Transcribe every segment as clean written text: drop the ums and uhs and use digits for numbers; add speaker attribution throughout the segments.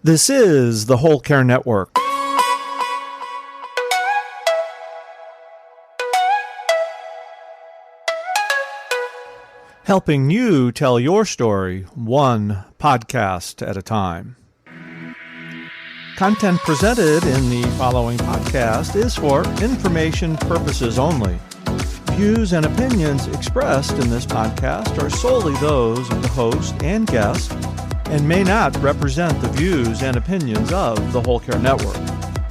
Speaker 1: This is the Whole Care Network. Helping you tell your story one podcast at a time. Content presented in the following podcast is for information purposes only. Views and opinions expressed in this podcast are solely those of the host and guest and may not represent the views and opinions of the Whole Care Network.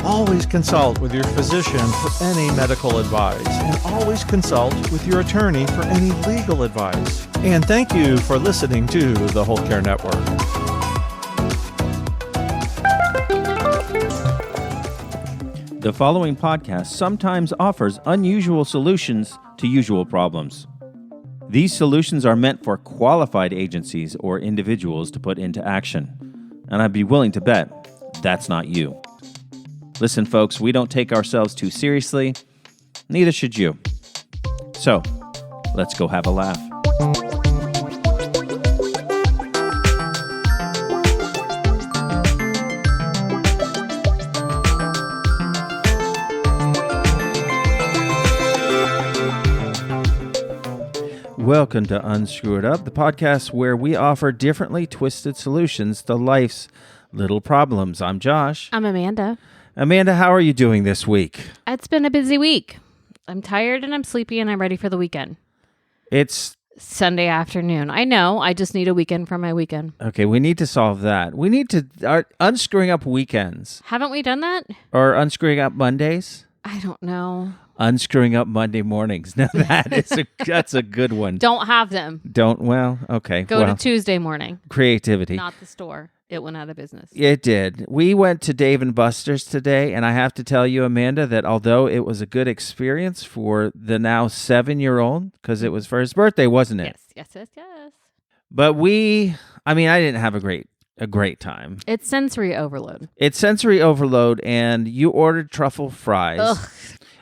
Speaker 1: Always consult with your physician for any medical advice, and always consult with your attorney for any legal advice. And thank you for listening to the Whole Care Network.
Speaker 2: The following podcast sometimes offers unusual solutions to usual problems. These solutions are meant for qualified agencies or individuals to put into action. And I'd be willing to bet that's not you. Listen, folks, we don't take ourselves too seriously. Neither should you. So, let's go have a laugh. Welcome to Unscrew It Up, the podcast where we offer differently twisted solutions to life's little problems. I'm Josh.
Speaker 3: I'm Amanda.
Speaker 2: Amanda, how are you doing this week?
Speaker 3: It's been a busy week. I'm tired and I'm sleepy and I'm ready for the weekend.
Speaker 2: It's
Speaker 3: Sunday afternoon. I know. I just need a weekend from my weekend.
Speaker 2: okay. We need to solve that. We need to unscrewing up weekends
Speaker 3: Haven't we done that?
Speaker 2: or unscrewing up Mondays.
Speaker 3: I don't know.
Speaker 2: Unscrewing up Monday mornings. Now that's a good one.
Speaker 3: Don't have them.
Speaker 2: Okay.
Speaker 3: Go to Tuesday morning.
Speaker 2: Creativity.
Speaker 3: Not the store. It went out of business.
Speaker 2: It did. We went to Dave & Buster's today, and I have to tell you, Amanda, that although it was a good experience for the now 7-year-old, because it was for his birthday, wasn't it?
Speaker 3: Yes.
Speaker 2: But I didn't have a great time.
Speaker 3: It's sensory overload.
Speaker 2: It's sensory overload, and you ordered truffle fries.
Speaker 3: Ugh.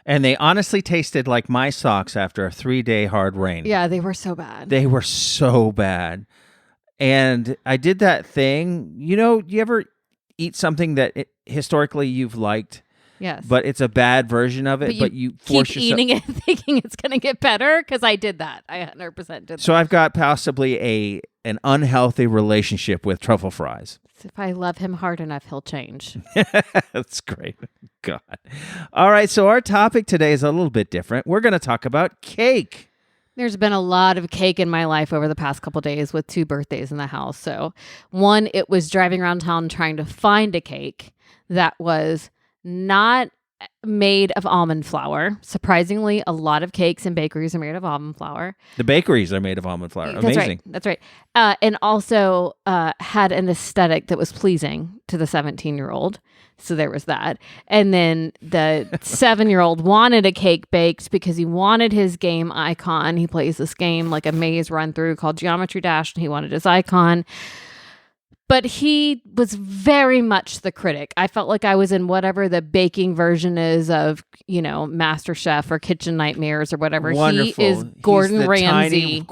Speaker 2: And they honestly tasted like my socks after a 3-day hard rain.
Speaker 3: Yeah, they were so bad.
Speaker 2: They were so bad. And I did that thing. You know, you ever eat something that historically you've liked?
Speaker 3: Yes.
Speaker 2: But it's a bad version of it, but you force
Speaker 3: keep
Speaker 2: yourself.
Speaker 3: eating it thinking it's going to get better, because I did that. I 100% did that.
Speaker 2: So I've got possibly an unhealthy relationship with truffle fries.
Speaker 3: If I love him hard enough, he'll change.
Speaker 2: That's great. God. All right, so our topic today is a little bit different. We're going to talk about cake.
Speaker 3: There's been a lot of cake in my life over the past couple days with 2 birthdays in the house. So one, it was driving around town trying to find a cake that was not made of almond flour. Surprisingly, a lot of cakes and bakeries are made of almond flour.
Speaker 2: The bakeries are made of almond flour. Amazing.
Speaker 3: That's right. And also had an aesthetic that was pleasing to the 17-year-old. So there was that. And then the 7-year-old wanted a cake baked because he wanted his game icon. He plays this game like a maze run through called Geometry Dash, and he wanted his icon. But he was very much the critic. I felt like I was in whatever the baking version is of, MasterChef or Kitchen Nightmares or whatever.
Speaker 2: Wonderful.
Speaker 3: He is Gordon Ramsay.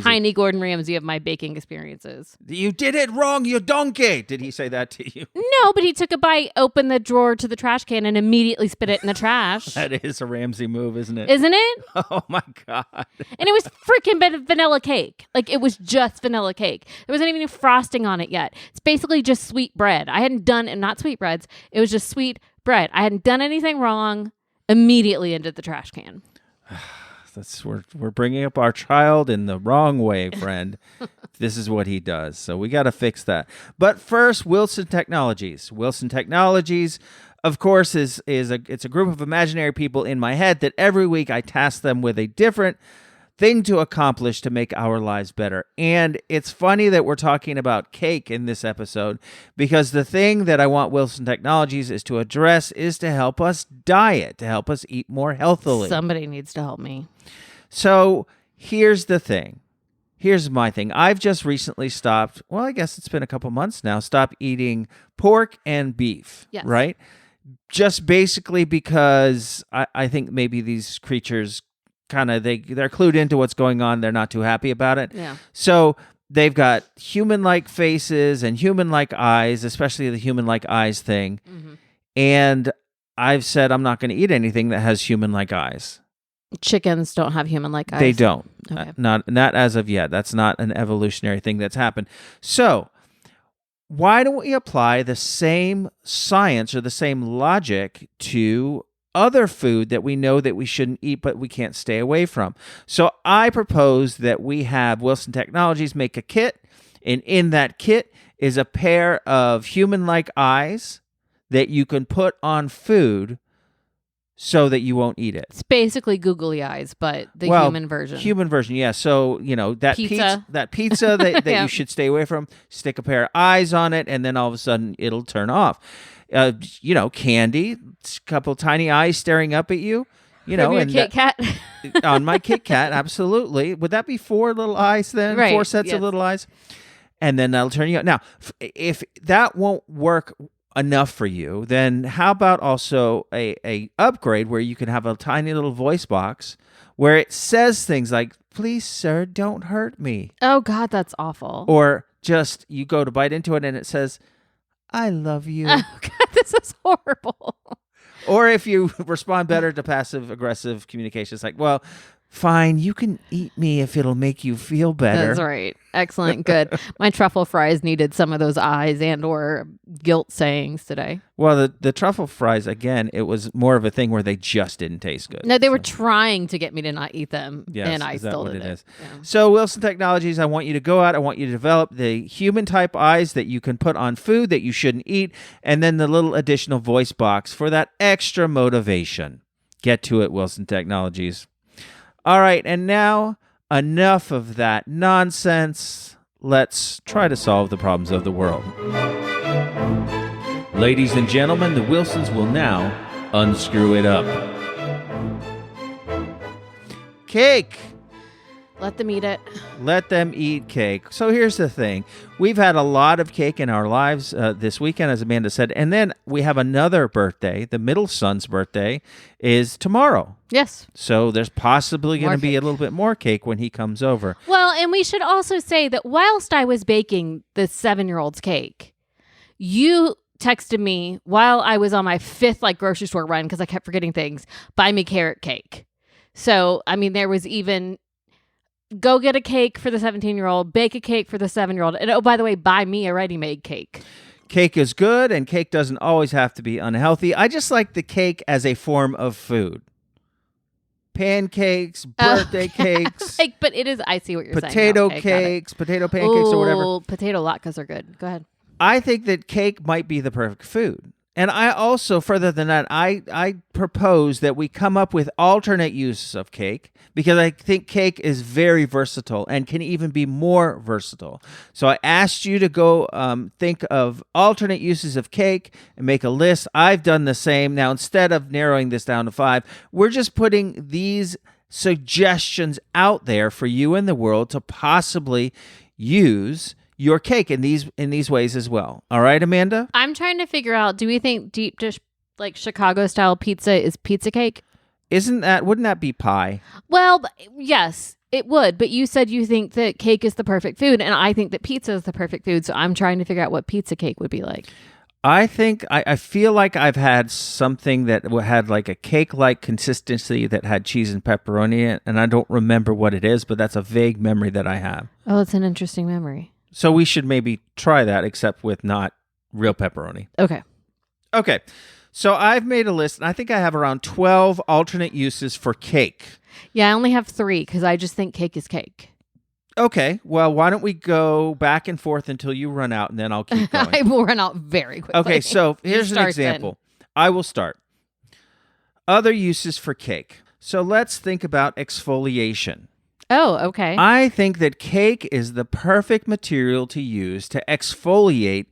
Speaker 2: Tiny
Speaker 3: Gordon Ramsay of my baking experiences.
Speaker 2: You did it wrong, you donkey. Did he say that to you?
Speaker 3: No, but he took a bite, opened the drawer to the trash can, and immediately spit it in the trash.
Speaker 2: That is a Ramsay move, isn't it?
Speaker 3: Isn't it?
Speaker 2: Oh, my God.
Speaker 3: And it was freaking vanilla cake. Like, it was just vanilla cake. There wasn't even any frosting on it yet. It's basically just sweet bread. I hadn't done, and not sweetbreads. It was just sweet bread. I hadn't done anything wrong. Immediately into the trash can.
Speaker 2: We're bringing up our child in the wrong way, friend. This is what he does. So we got to fix that. But first, Wilson Technologies. Wilson Technologies, of course, it's a group of imaginary people in my head that every week I task them with a different thing to accomplish to make our lives better. And it's funny that we're talking about cake in this episode, because the thing that I want Wilson Technologies is to address is to help us diet, to help us eat more healthily.
Speaker 3: Somebody needs to help me.
Speaker 2: So here's the thing. Here's my thing. I've just recently stopped, well, I guess it's been a couple months now, stopped eating pork and beef,
Speaker 3: yes.
Speaker 2: Right? Just basically because I think maybe these creatures they're clued into what's going on. They're not too happy about it.
Speaker 3: Yeah.
Speaker 2: So they've got human-like faces and human-like eyes, especially the human-like eyes thing.
Speaker 3: Mm-hmm.
Speaker 2: And I've said I'm not going to eat anything that has human-like eyes.
Speaker 3: Chickens don't have human-like eyes.
Speaker 2: They don't.
Speaker 3: Okay.
Speaker 2: Not as of yet. That's not an evolutionary thing that's happened. So why don't we apply the same science or the same logic to other food that we know that we shouldn't eat but we can't stay away from? So I propose that we have Wilson Technologies make a kit, and in that kit is a pair of human-like eyes that you can put on food so that you won't eat it.
Speaker 3: It's basically googly eyes, but the human version.
Speaker 2: Human version, yeah. So, that
Speaker 3: Pizza.
Speaker 2: pizza that
Speaker 3: Yeah.
Speaker 2: you should stay away from, stick a pair of eyes on it, and then all of a sudden it'll turn off. Candy, a couple tiny eyes staring up at you.
Speaker 3: From your Kit Kat.
Speaker 2: On my Kit Kat, absolutely. Would that be 4 little eyes then?
Speaker 3: Right,
Speaker 2: 4 sets
Speaker 3: yes.
Speaker 2: of little eyes? And then that'll turn you on. Now, if that won't work enough for you, then how about also a upgrade where you can have a tiny little voice box where it says things like, "Please, sir, don't hurt me."
Speaker 3: Oh, God, that's awful.
Speaker 2: Or just you go to bite into it and it says, "I love you."
Speaker 3: Oh, God, this is horrible.
Speaker 2: Or if you respond better to passive-aggressive communication, it's like, "Well, fine, you can eat me if it'll make you feel better."
Speaker 3: That's right. Excellent. Good. My truffle fries needed some of those eyes and or guilt sayings today.
Speaker 2: Well, the truffle fries, again, it was more of a thing where they just didn't taste good.
Speaker 3: No, they were trying to get me to not eat them,
Speaker 2: Yes,
Speaker 3: and I
Speaker 2: is that
Speaker 3: still
Speaker 2: what
Speaker 3: did
Speaker 2: it is?
Speaker 3: Yeah.
Speaker 2: So, Wilson Technologies, I want you to go out. I want you to develop the human-type eyes that you can put on food that you shouldn't eat, and then the little additional voice box for that extra motivation. Get to it, Wilson Technologies. All right, and now enough of that nonsense. Let's try to solve the problems of the world. Ladies and gentlemen, the Wilsons will now unscrew it up. Cake!
Speaker 3: Let them eat it.
Speaker 2: Let them eat cake. So here's the thing. We've had a lot of cake in our lives this weekend, as Amanda said. And then we have another birthday. The middle son's birthday is tomorrow.
Speaker 3: Yes.
Speaker 2: So there's possibly going
Speaker 3: More
Speaker 2: to be a
Speaker 3: cake.
Speaker 2: little bit more cake when he comes over.
Speaker 3: Well, and we should also say that whilst I was baking the 7-year-old's cake, you texted me while I was on my 5th grocery store run, because I kept forgetting things, buy me carrot cake. So, I mean, there was even go get a cake for the 17-year-old, bake a cake for the 7-year-old, and oh, by the way, buy me a ready-made cake.
Speaker 2: Cake is good, and cake doesn't always have to be unhealthy. I just like the cake as a form of food. Pancakes, birthday cakes,
Speaker 3: But it is, I see what you're saying.
Speaker 2: potato
Speaker 3: Okay, got it.
Speaker 2: cakes, potato pancakes, or whatever.
Speaker 3: Ooh, potato latkes are good. Go ahead.
Speaker 2: I think that cake might be the perfect food. And I also, further than that, I propose that we come up with alternate uses of cake, because I think cake is very versatile and can even be more versatile. So I asked you to go think of alternate uses of cake and make a list. I've done the same. Now, instead of narrowing this down to 5, we're just putting these suggestions out there for you and the world to possibly use your cake in these ways as well. All right, Amanda?
Speaker 3: I'm trying to figure out, do we think deep dish, Chicago style pizza is pizza cake?
Speaker 2: Wouldn't that be pie?
Speaker 3: Well, yes, it would. But you said you think that cake is the perfect food, and I think that pizza is the perfect food. So I'm trying to figure out what pizza cake would be like.
Speaker 2: I think I feel like I've had something that had like a cake-like consistency that had cheese and pepperoni in it, and I don't remember what it is, but that's a vague memory that I have.
Speaker 3: Oh, it's an interesting memory.
Speaker 2: So we should maybe try that, except with not real pepperoni.
Speaker 3: Okay.
Speaker 2: Okay. So I've made a list, and I think I have around 12 alternate uses for cake.
Speaker 3: Yeah, I only have 3 because I just think cake is cake.
Speaker 2: Okay. Well, why don't we go back and forth until you run out, and then I'll keep going.
Speaker 3: I will run out very quickly.
Speaker 2: Okay, so here's an
Speaker 3: start
Speaker 2: example. I will start. Other uses for cake. So let's think about exfoliation.
Speaker 3: Oh, okay.
Speaker 2: I think that cake is the perfect material to use to exfoliate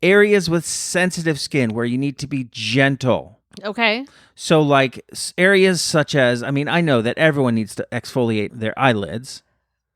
Speaker 2: areas with sensitive skin where you need to be gentle.
Speaker 3: Okay.
Speaker 2: So like areas such as, I know that everyone needs to exfoliate their eyelids.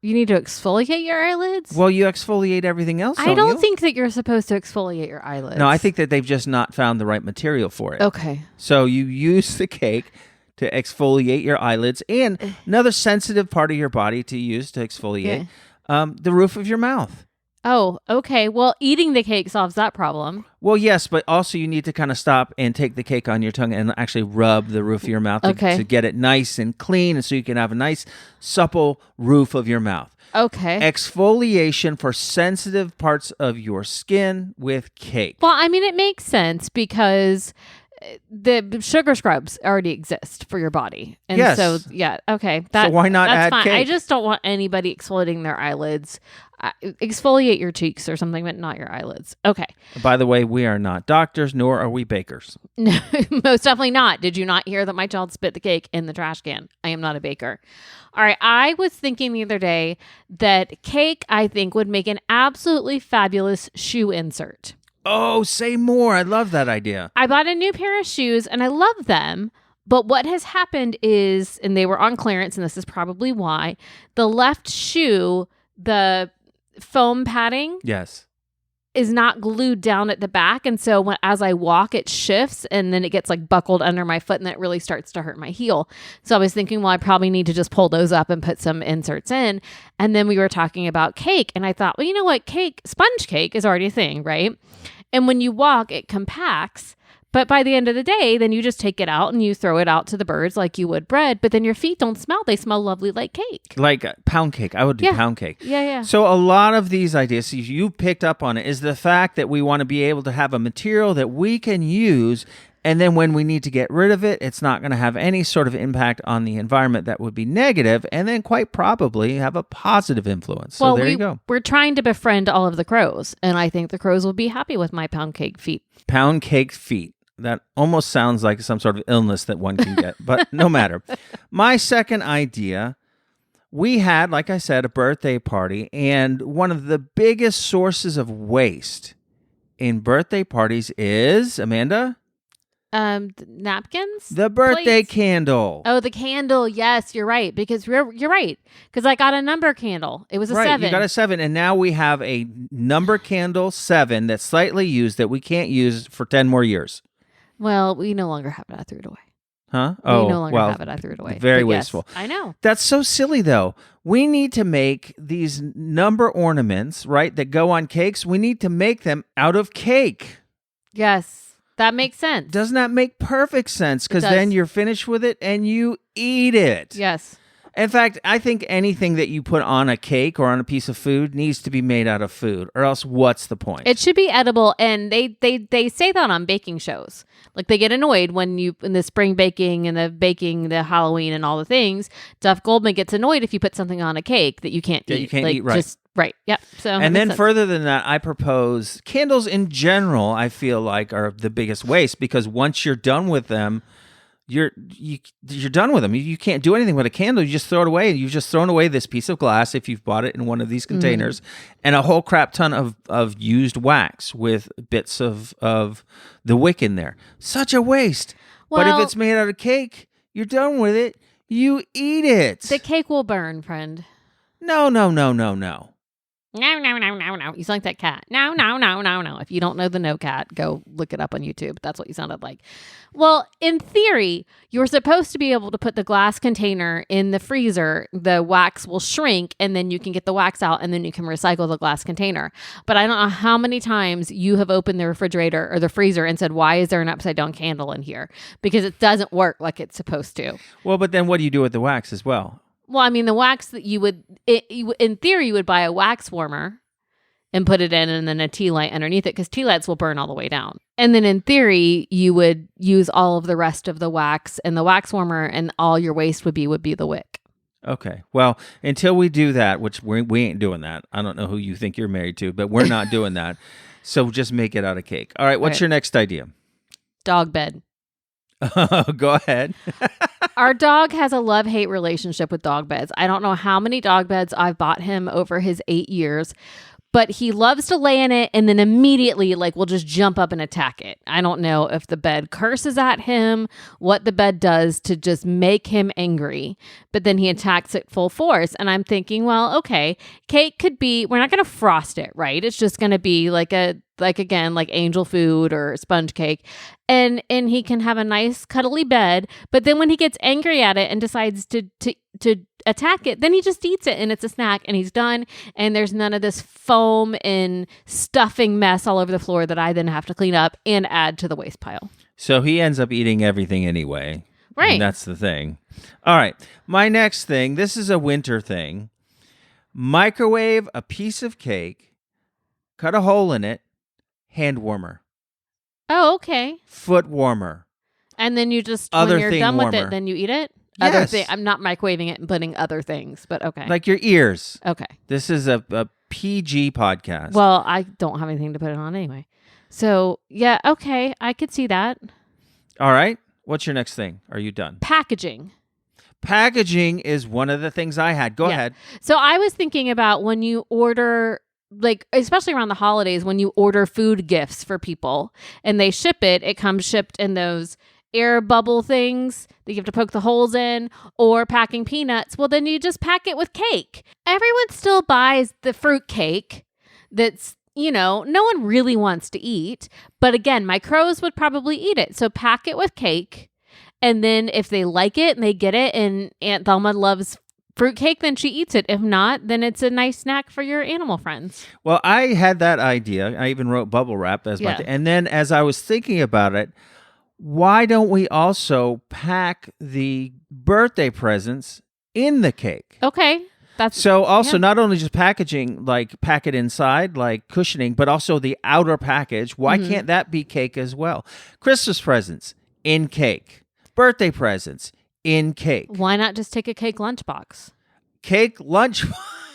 Speaker 3: You need to exfoliate your eyelids?
Speaker 2: Well, you exfoliate everything else,
Speaker 3: I don't
Speaker 2: you?
Speaker 3: think that you're supposed to exfoliate your eyelids.
Speaker 2: No, I think that they've just not found the right material for it.
Speaker 3: Okay.
Speaker 2: So you use the cake to exfoliate your eyelids, and another sensitive part of your body to use to exfoliate. The roof of your mouth.
Speaker 3: Oh, okay. Well, eating the cake solves that problem.
Speaker 2: Well, yes, but also you need to kind of stop and take the cake on your tongue and actually rub the roof of your mouth to get it nice and clean, and so you can have a nice, supple roof of your mouth.
Speaker 3: Okay.
Speaker 2: Exfoliation for sensitive parts of your skin with cake.
Speaker 3: Well, I mean, it makes sense because the sugar scrubs already exist for your body. And
Speaker 2: yes.
Speaker 3: So, yeah, okay.
Speaker 2: So why not
Speaker 3: that's
Speaker 2: add
Speaker 3: fine.
Speaker 2: cake?
Speaker 3: I just don't want anybody exfoliating their eyelids. Exfoliate your cheeks or something, but not your eyelids. Okay.
Speaker 2: By the way, we are not doctors, nor are we bakers.
Speaker 3: No, most definitely not. Did you not hear that my child spit the cake in the trash can? I am not a baker. All right. I was thinking the other day that cake, I think, would make an absolutely fabulous shoe insert.
Speaker 2: Oh, say more. I love that idea.
Speaker 3: I bought a new pair of shoes and I love them. But what has happened is, and they were on clearance, and this is probably why, the left shoe, the foam padding
Speaker 2: yes,
Speaker 3: is not glued down at the back. And so as I walk, it shifts and then it gets like buckled under my foot and that really starts to hurt my heel. So I was thinking, well, I probably need to just pull those up and put some inserts in. And then we were talking about cake. And I thought, well, you know what? Sponge cake is already a thing, right? And when you walk, it compacts. But by the end of the day, then you just take it out and you throw it out to the birds like you would bread. But then your feet don't smell. They smell lovely like cake.
Speaker 2: Like pound cake. I would do pound cake.
Speaker 3: Yeah.
Speaker 2: So a lot of these ideas, you picked up on it, is the fact that we want to be able to have a material that we can use. And then when we need to get rid of it, it's not going to have any sort of impact on the environment that would be negative, and then quite probably have a positive influence. So there you go.
Speaker 3: We're trying to befriend all of the crows. And I think the crows will be happy with my pound cake feet.
Speaker 2: Pound cake feet. That almost sounds like some sort of illness that one can get, but no matter. My second idea, we had, like I said, a birthday party, and one of the biggest sources of waste in birthday parties is, Amanda?
Speaker 3: Napkins?
Speaker 2: The birthday
Speaker 3: Plates.
Speaker 2: Candle.
Speaker 3: Oh, the candle. Yes, you're right. Because you're right. Because I got a number candle. It was a 7.
Speaker 2: You got a 7, and now we have a number candle 7 that's slightly used that we can't use for 10 more years.
Speaker 3: Well, we no longer have it. I threw it away.
Speaker 2: Huh?
Speaker 3: We no longer have it. I threw it away.
Speaker 2: Very
Speaker 3: But
Speaker 2: wasteful.
Speaker 3: Yes, I know.
Speaker 2: That's so silly, though. We need to make these number ornaments, right, that go on cakes. We need to make them out of cake.
Speaker 3: Yes, that makes sense.
Speaker 2: Doesn't that make perfect sense? Because
Speaker 3: does.
Speaker 2: then you're finished with it and you eat it.
Speaker 3: Yes.
Speaker 2: In fact, I think anything that you put on a cake or on a piece of food needs to be made out of food, or else what's the point?
Speaker 3: It should be edible, and they say that on baking shows. Like, they get annoyed when in the spring baking and the Halloween and all the things. Duff Goldman gets annoyed if you put something on a cake that you can't eat.
Speaker 2: You can't eat, right.
Speaker 3: Just, right, yep. So,
Speaker 2: and then further than that, I propose candles in general, I feel like, are the biggest waste, because once you're done with them, you're done with them. You can't do anything with a candle. You just throw it away. You've just thrown away this piece of glass if you've bought it in one of these containers, and a whole crap ton of used wax with bits of the wick in there. Such a waste.
Speaker 3: Well,
Speaker 2: but if it's made out of cake, you're done with it. You eat it.
Speaker 3: The cake will burn, friend.
Speaker 2: No.
Speaker 3: No. You sound like that cat. No. If you don't know the no cat, go look it up on YouTube. That's what you sounded like. Well, in theory, you're supposed to be able to put the glass container in the freezer. The wax will shrink, and then you can get the wax out, and then you can recycle the glass container. But I don't know how many times you have opened the refrigerator or the freezer and said, why is there an upside down candle in here? Because it doesn't work like it's supposed to.
Speaker 2: Well, but then what do you do with the wax as well?
Speaker 3: Well, I mean, the wax that in theory, you would buy a wax warmer and put it in, and then a tea light underneath it, because tea lights will burn all the way down. And then in theory, you would use all of the rest of the wax and the wax warmer, and all your waste would be the wick.
Speaker 2: Okay. Well, until we do that, which we ain't doing that. I don't know who you think you're married to, but we're not doing that. So just make it out of cake. All right. What's your next idea?
Speaker 3: Dog bed.
Speaker 2: Go ahead.
Speaker 3: Our dog has a love-hate relationship with dog beds. I don't know how many dog beds I've bought him over his 8 years, but he loves to lay in it and then immediately will just jump up and attack it. I don't know if the bed curses at him, what the bed does to just make him angry, but then he attacks it full force. And I'm thinking, well, okay, cake could be, we're not going to frost it, right? It's just going to be like angel food or sponge cake. And he can have a nice cuddly bed, but then when he gets angry at it and decides to attack it, then he just eats it and it's a snack and he's done. And there's none of this foam and stuffing mess all over the floor that I then have to clean up and add to the waste pile.
Speaker 2: So he ends up eating everything anyway.
Speaker 3: Right.
Speaker 2: And that's the thing. All right. My next thing, this is a winter thing. Microwave a piece of cake, cut a hole in it, hand warmer.
Speaker 3: Oh, okay.
Speaker 2: Foot warmer.
Speaker 3: And then you just,
Speaker 2: Other
Speaker 3: when you're
Speaker 2: thing
Speaker 3: done with
Speaker 2: warmer.
Speaker 3: it, then you eat it?
Speaker 2: Yes.
Speaker 3: Other thing. I'm not microwaving it and putting other things, but okay.
Speaker 2: Like your ears.
Speaker 3: Okay.
Speaker 2: This is a PG podcast.
Speaker 3: Well, I don't have anything to put it on anyway. So, yeah, okay. I could see that.
Speaker 2: All right. What's your next thing? Are you done?
Speaker 3: Packaging.
Speaker 2: Packaging is one of the things I had. Go ahead.
Speaker 3: So I was thinking about when you order, like, especially around the holidays, when you order food gifts for people and they ship it, it comes shipped in those air bubble things that you have to poke the holes in, or packing peanuts. Well, then you just pack it with cake. Everyone still buys the fruit cake that's, no one really wants to eat. But again, my crows would probably eat it. So pack it with cake. And then if they like it and they get it and Aunt Thelma loves fruitcake, then she eats it. If not, then it's a nice snack for your animal friends.
Speaker 2: Well, I had that idea. I even wrote bubble wrap as my and then as I was thinking about it, why don't we also pack the birthday presents in the cake?
Speaker 3: Okay. That's
Speaker 2: so also not only just packaging, like pack it inside, like cushioning, but also the outer package. Why can't that be cake as well? Christmas presents in cake. Birthday presents in cake.
Speaker 3: Why not just take a cake lunchbox?
Speaker 2: Cake lunch.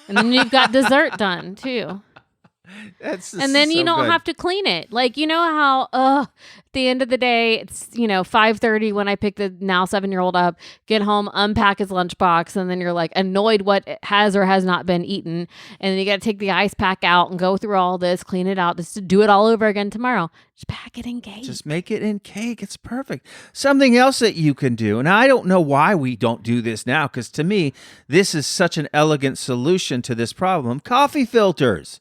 Speaker 3: And then you've got dessert done too. And then you don't have to clean it. Like, you know how at the end of the day, it's 5:30 when I pick the now 7-year-old up, get home, unpack his lunchbox, and then you're like annoyed what has or has not been eaten, and then you got to take the ice pack out and go through all this, clean it out, just to do it all over again tomorrow. Just pack it in cake.
Speaker 2: Just make it in cake. It's perfect. Something else that you can do, and I don't know why we don't do this now, because to me, this is such an elegant solution to this problem. Coffee filters.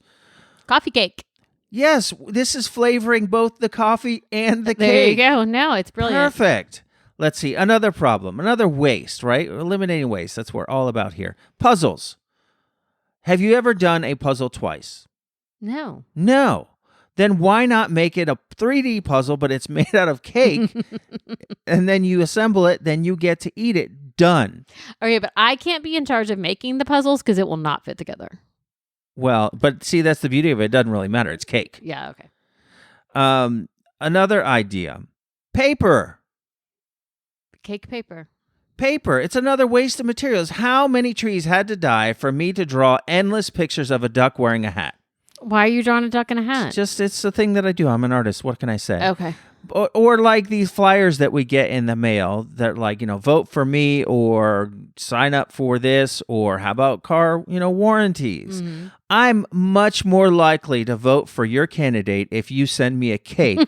Speaker 3: Coffee cake.
Speaker 2: Yes, this is flavoring both the coffee and the cake.
Speaker 3: There you go. No, it's brilliant.
Speaker 2: Perfect. Let's see. Another problem. Another waste, right? Eliminating waste. That's what we're all about here. Puzzles. Have you ever done a puzzle twice?
Speaker 3: No.
Speaker 2: No. Then why not make it a 3D puzzle, but it's made out of cake, and then you assemble it, then you get to eat it. Done.
Speaker 3: Okay, but I can't be in charge of making the puzzles because it will not fit together.
Speaker 2: Well, but see, that's the beauty of it. It doesn't really matter. It's cake.
Speaker 3: Yeah, okay.
Speaker 2: Another idea. Paper.
Speaker 3: Cake paper.
Speaker 2: Paper. It's another waste of materials. How many trees had to die for me to draw endless pictures of a duck wearing a hat?
Speaker 3: Why are you drawing a duck in a hat?
Speaker 2: It's the thing that I do. I'm an artist. What can I say?
Speaker 3: Okay.
Speaker 2: Or like these flyers that we get in the mail that like, vote for me or sign up for this, or how about car, warranties. Mm-hmm. I'm much more likely to vote for your candidate if you send me a cake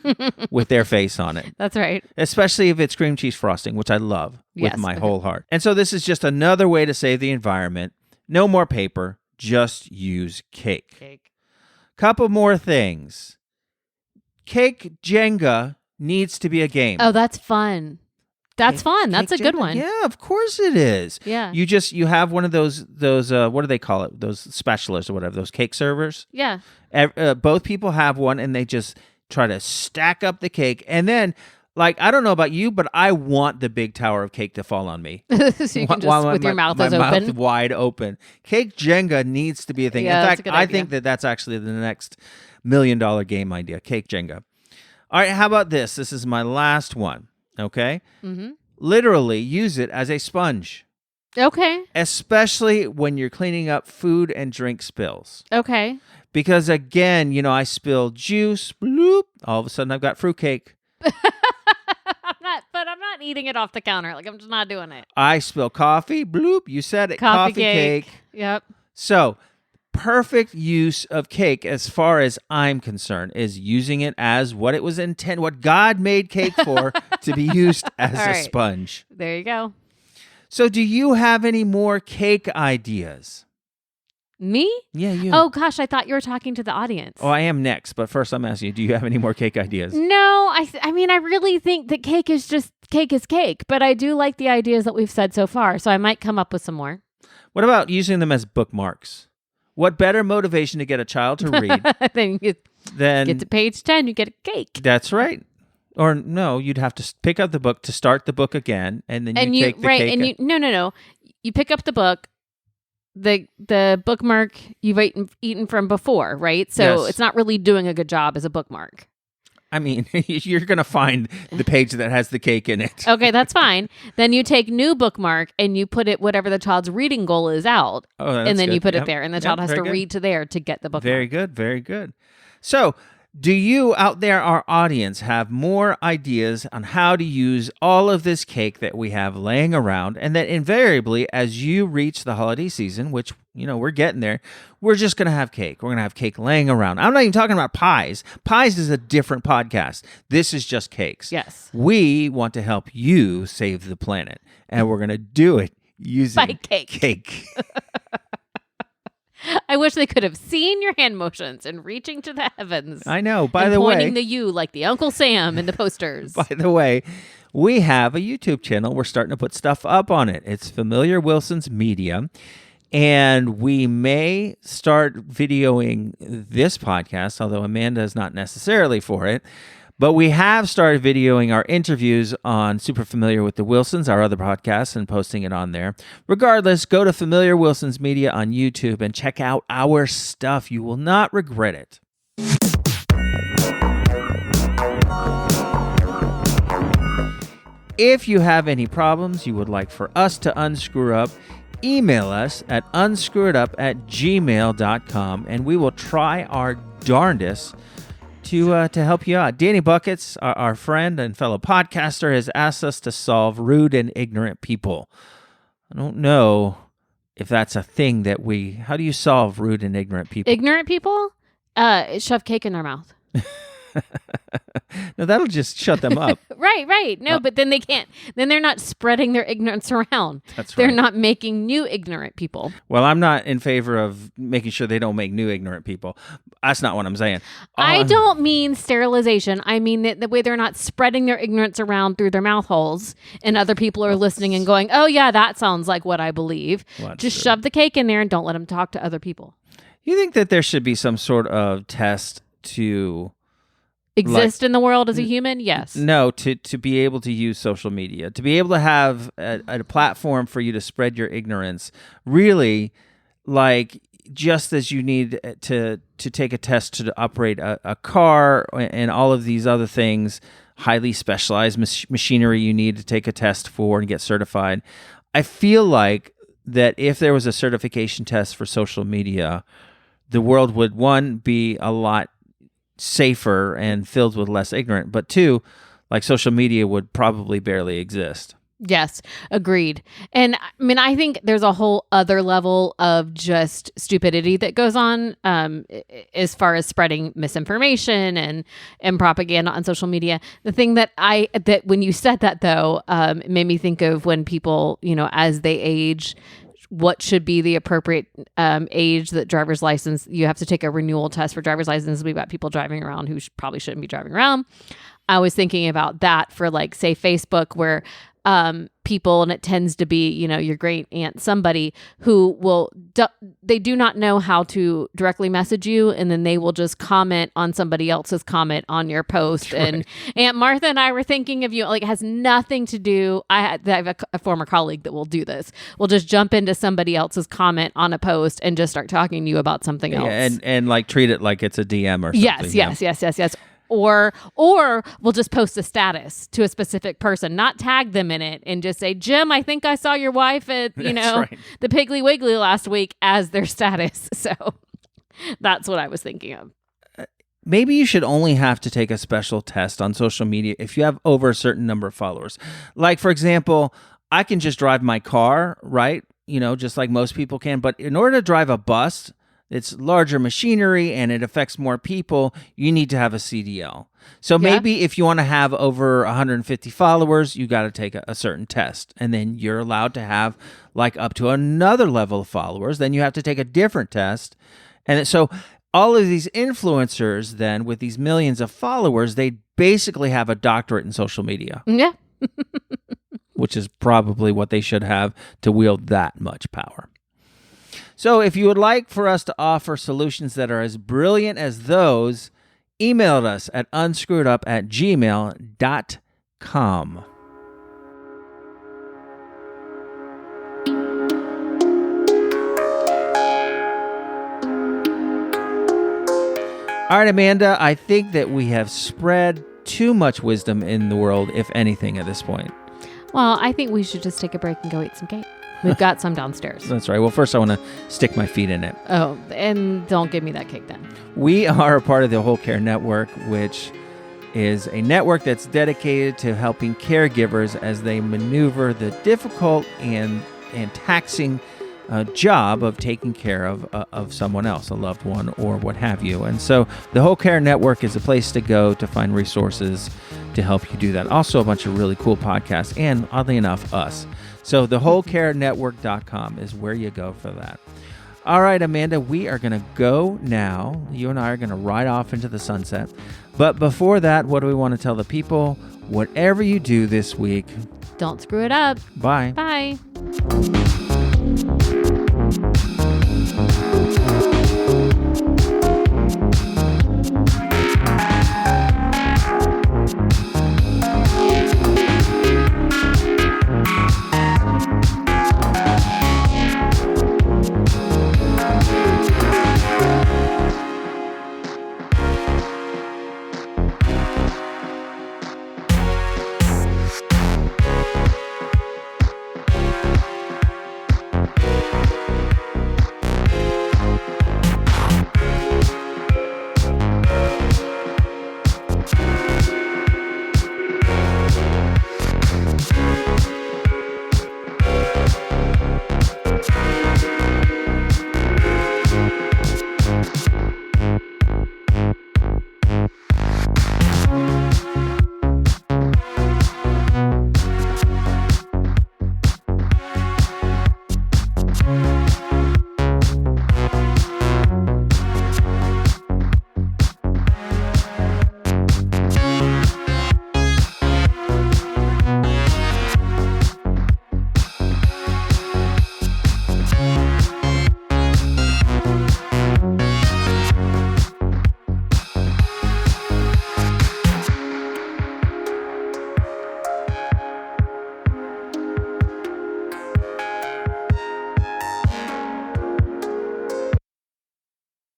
Speaker 2: with their face on it.
Speaker 3: That's right.
Speaker 2: Especially if it's cream cheese frosting, which I love with my whole heart. And so this is just another way to save the environment. No more paper, just use cake. Couple more things. Cake Jenga needs to be a game.
Speaker 3: Oh, that's fun. That's fun. That's a good one.
Speaker 2: Yeah, of course it is.
Speaker 3: Yeah.
Speaker 2: You have one of those what do they call it? Those spatulas or whatever, those cake servers.
Speaker 3: Yeah.
Speaker 2: Both people have one, and they just try to stack up the cake. And then, like, I don't know about you, but I want the big tower of cake to fall on me.
Speaker 3: So you can just, with your mouth open.
Speaker 2: Mouth wide open. Cake Jenga needs to be a thing.
Speaker 3: Yeah,
Speaker 2: in fact,
Speaker 3: I
Speaker 2: think that's actually the next $1 million game idea, Cake Jenga. All right, how about this? This is my last one, okay? Mm-hmm. Literally use it as a sponge.
Speaker 3: Okay.
Speaker 2: Especially when you're cleaning up food and drink spills.
Speaker 3: Okay.
Speaker 2: Because again, I spill juice, bloop, all of a sudden I've got fruitcake.
Speaker 3: I'm not eating it off the counter. Like, I'm just not doing it.
Speaker 2: I spill coffee, bloop, you said it, coffee cake.
Speaker 3: Yep.
Speaker 2: So, perfect use of cake, as far as I'm concerned, is using it as what it was intended, what God made cake for, to be used as a sponge.
Speaker 3: There you go.
Speaker 2: So do you have any more cake ideas?
Speaker 3: Me?
Speaker 2: Yeah, you.
Speaker 3: Oh, gosh, I thought you were talking to the audience.
Speaker 2: Oh, I am next, but first I'm asking you, do you have any more cake ideas?
Speaker 3: No, I mean, I really think that cake is cake, but I do like the ideas that we've said so far, so I might come up with some more.
Speaker 2: What about using them as bookmarks? What better motivation to get a child to read
Speaker 3: Then you
Speaker 2: than...
Speaker 3: get to page 10, you get a cake.
Speaker 2: That's right. Or no, you'd have to pick up the book to start the book again, and then you take the cake.
Speaker 3: And no. You pick up the book, the bookmark you've eaten from before, right? So
Speaker 2: Yes.
Speaker 3: it's not really doing a good job as a bookmark.
Speaker 2: I mean, you're going to find the page that has the cake in it.
Speaker 3: Okay, that's fine. Then you take new bookmark and you put it whatever the child's reading goal is out,
Speaker 2: Oh, that's
Speaker 3: and then
Speaker 2: good.
Speaker 3: you put
Speaker 2: Yep.
Speaker 3: it there, and the
Speaker 2: Yep,
Speaker 3: child has
Speaker 2: very
Speaker 3: to
Speaker 2: good.
Speaker 3: read to there to get the bookmark.
Speaker 2: Very good, very good. So, do you out there, our audience, have more ideas on how to use all of this cake that we have laying around, and that invariably, as you reach the holiday season, which, we're getting there, we're just going to have cake. We're going to have cake laying around. I'm not even talking about pies. Pies is a different podcast. This is just cakes.
Speaker 3: Yes.
Speaker 2: We want to help you save the planet, and we're going to do it using
Speaker 3: By cake.
Speaker 2: cake.
Speaker 3: I wish they could have seen your hand motions and reaching to the heavens.
Speaker 2: I know. By
Speaker 3: and
Speaker 2: the way,
Speaker 3: pointing the U like the Uncle Sam in the posters.
Speaker 2: By the way, we have a YouTube channel. We're starting to put stuff up on it. It's Familiar Wilson's Media. And we may start videoing this podcast, although Amanda is not necessarily for it. But we have started videoing our interviews on Super Familiar with the Wilsons, our other podcast, and posting it on there. Regardless, go to Familiar Wilson's Media on YouTube and check out our stuff. You will not regret it. If you have any problems you would like for us to unscrew up, email us at unscrewitup@gmail.com, and we will try our darndest to help you out. Danny Buckets, our friend and fellow podcaster, has asked us to solve rude and ignorant people. I don't know if that's a thing that how do you solve rude and ignorant people?
Speaker 3: Ignorant people? Shove cake in their mouth.
Speaker 2: No, that'll just shut them up.
Speaker 3: Right. No, but then they can't. Then they're not spreading their ignorance around.
Speaker 2: That's
Speaker 3: They're
Speaker 2: right.
Speaker 3: not making new ignorant people.
Speaker 2: Well, I'm not in favor of making sure they don't make new ignorant people. That's not what I'm saying.
Speaker 3: I don't mean sterilization. I mean the way they're not spreading their ignorance around through their mouth holes, and other people are listening and going, "Oh yeah, that sounds like what I believe."
Speaker 2: Well, that's
Speaker 3: Just
Speaker 2: true.
Speaker 3: shove the cake in there and don't let them talk to other people.
Speaker 2: You think that there should be some sort of test to
Speaker 3: Exist in the world as a human? Yes.
Speaker 2: No, to be able to use social media, to be able to have a platform for you to spread your ignorance, really, like just as you need to take a test to operate a car and all of these other things, highly specialized machinery you need to take a test for and get certified. I feel like that if there was a certification test for social media, the world would, one, be a lot safer and filled with less ignorant, but two, like social media would probably barely exist.
Speaker 3: Yes, agreed. And I mean, I think there's a whole other level of just stupidity that goes on as far as spreading misinformation and propaganda on social media. The thing that when you said that though, it made me think of when people, as they age, what should be the appropriate age that driver's license, you have to take a renewal test for driver's license. We've got people driving around who probably shouldn't be driving around. I was thinking about that for like, say, Facebook, where people, and it tends to be, your great aunt, somebody who they do not know how to directly message you, and then they will just comment on somebody else's comment on your post.
Speaker 2: Right.
Speaker 3: And Aunt Martha and I were thinking of you, like it has nothing to do. I have a former colleague that will do this. We'll just jump into somebody else's comment on a post and just start talking to you about something else.
Speaker 2: Yeah, and like treat it like it's a DM or something.
Speaker 3: Yes. Or we'll just post a status to a specific person, not tag them in it, and just say, Jim, I think I saw your wife at,
Speaker 2: right.
Speaker 3: the Piggly Wiggly last week as their status. So that's what I was thinking of.
Speaker 2: Maybe you should only have to take a special test on social media if you have over a certain number of followers. Like, for example, I can just drive my car, right? Just like most people can. But in order to drive a bus, it's larger machinery and it affects more people, you need to have a CDL. So maybe if you want to have over 150 followers, you got to take a certain test. And then you're allowed to have like up to another level of followers. Then you have to take a different test. And so all of these influencers then with these millions of followers, they basically have a doctorate in social media.
Speaker 3: Yeah.
Speaker 2: which is probably what they should have to wield that much power. So if you would like for us to offer solutions that are as brilliant as those, email us at unscrewitup@gmail.com. All right, Amanda, I think that we have spread too much wisdom in the world, if anything, at this point.
Speaker 3: Well, I think we should just take a break and go eat some cake. We've got some downstairs.
Speaker 2: That's right. Well, first I want to stick my feet in it.
Speaker 3: Oh, and don't give me that cake then.
Speaker 2: We are a part of the Whole Care Network, which is a network that's dedicated to helping caregivers as they maneuver the difficult and taxing job of taking care of someone else, a loved one or what have you. And so the Whole Care Network is a place to go to find resources to help you do that. Also a bunch of really cool podcasts and, oddly enough, us. So thewholecarenetwork.com is where you go for that. All right, Amanda, we are going to go now. You and I are going to ride off into the sunset. But before that, what do we want to tell the people? Whatever you do this week,
Speaker 3: don't screw it up.
Speaker 2: Bye.
Speaker 3: Bye.